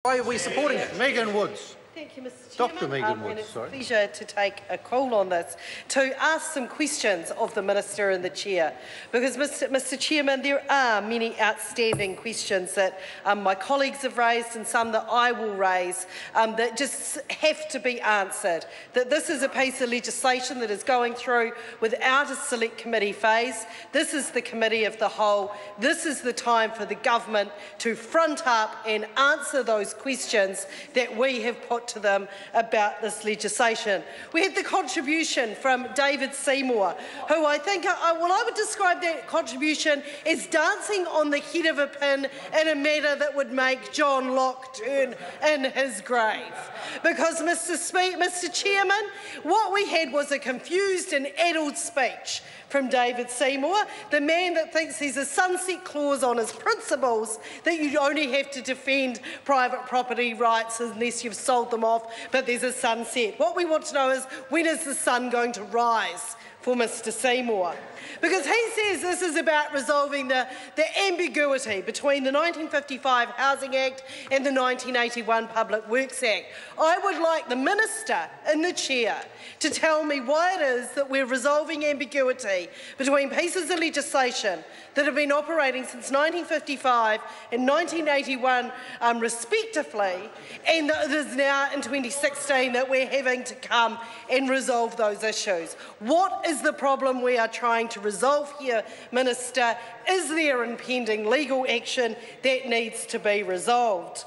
Why are we supporting it? Megan Woods. Thank you, Mr. Chairman. Dr. Megan Woods, it's a pleasure to take a call on this, to ask some questions of the Minister and the Chair. Because, Mr. Chairman, there are many outstanding questions that my colleagues have raised and some that I will raise that just have to be answered. That this is a piece of legislation that is going through without a select committee phase. This is the committee of the whole. This is the time for the government to front up and answer those questions that we have put to them about this legislation. We had the contribution from David Seymour, who I think, I would describe that contribution as dancing on the head of a pin in a manner that would make John Locke turn in his grave. Because, Mr. Chairman, what we had was a confused and addled speech from David Seymour, the man that thinks there's a sunset clause on his principles, that you only have to defend private property rights unless you've sold them off, but there's a sunset. What we want to know is, when is the sun going to rise for Mr. Seymour? Because he says this is about resolving the ambiguity between the 1955 Housing Act and the 1981 Public Works Act. I would like the Minister and the Chair to tell me why it is that we're resolving ambiguity between pieces of legislation that have been operating since 1955 and 1981 respectively, and it is now in 2016 that we're having to come and resolve those issues. What is the problem we are trying to resolve here, Minister? Is there impending legal action that needs to be resolved?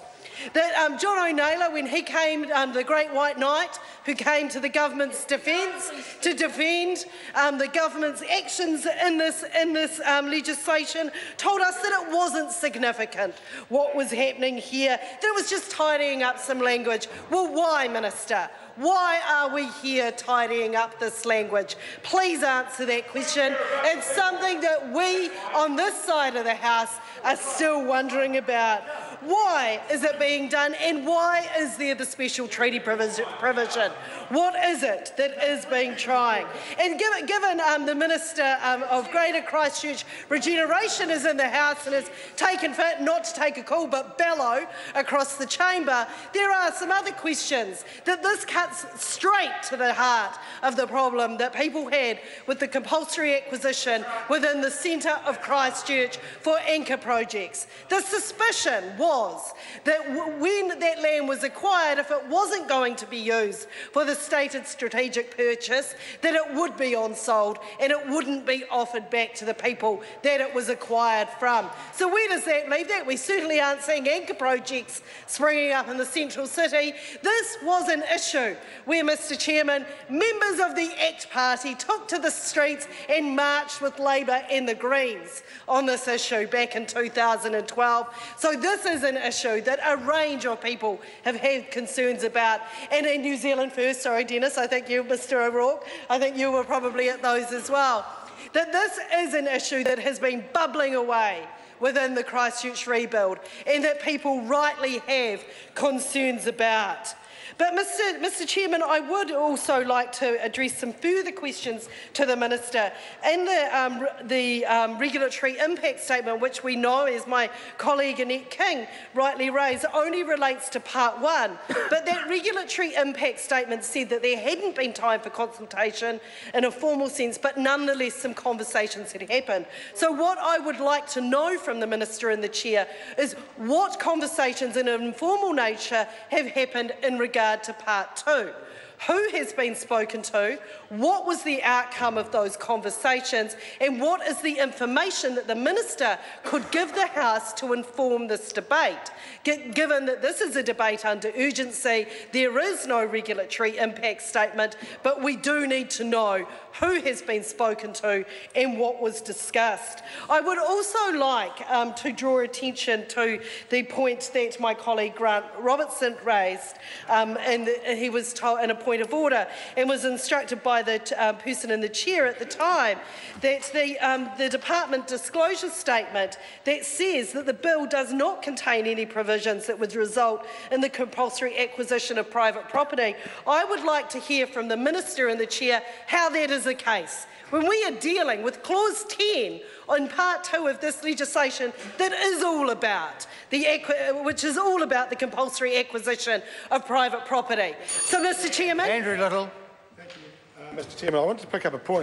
That John O'Naylor, when he came, the Great White Knight, who came to the government's defence to defend the government's actions in this legislation, told us that it wasn't significant what was happening here, that it was just tidying up some language. Well, why, Minister? Why are we here tidying up this language? Please answer that question. It's something that we on this side of the House are still wondering about. Why is it being done, and why is there the special treaty provision? What is it that is being tried? And given the Minister of Greater Christchurch Regeneration is in the House and has taken fit not to take a call but bellow across the chamber, there are some other questions that this cuts straight to the heart of the problem that people had with the compulsory acquisition within the centre of Christchurch for anchor projects. The suspicion was that when that land was acquired, if it wasn't going to be used for the stated strategic purchase, that it would be on-sold and it wouldn't be offered back to the people that it was acquired from. So where does that leave that? We certainly aren't seeing anchor projects springing up in the central city. This was an issue where, Mr. Chairman, members of the ACT Party took to the streets and marched with Labor and the Greens on this issue back in 2012. So this is an issue that a range of people have had concerns about. And in New Zealand First, sorry Dennis, I think you, Mr O'Rourke, I think you were probably at those as well, that this is an issue that has been bubbling away within the Christchurch rebuild and that people rightly have concerns about. But, Mr Chairman, I would also like to address some further questions to the Minister. In the regulatory impact statement, which we know, as my colleague Annette King rightly raised, only relates to Part 1. But that regulatory impact statement said that there hadn't been time for consultation in a formal sense, but nonetheless some conversations had happened. So what I would like to know from the Minister and the Chair is what conversations in an informal nature have happened in regard to Part 2. Who has been spoken to? What was the outcome of those conversations? And what is the information that the Minister could give the House to inform this debate? Given that this is a debate under urgency, there is no regulatory impact statement, but we do need to know who has been spoken to and what was discussed. I would also like to draw attention to the point that my colleague Grant Robertson raised, and he was told in a point of order and was instructed by the person in the chair at the time that the department disclosure statement that says that the bill does not contain any provisions that would result in the compulsory acquisition of private property. I would like to hear from the Minister and the Chair how that is the case. When we are dealing with Clause 10 on part 2 of this legislation that is all about which is all about the compulsory acquisition of private property. So, Mr. Chairman, Andrew Little. Thank you, Mr. Chairman. I want to pick up a point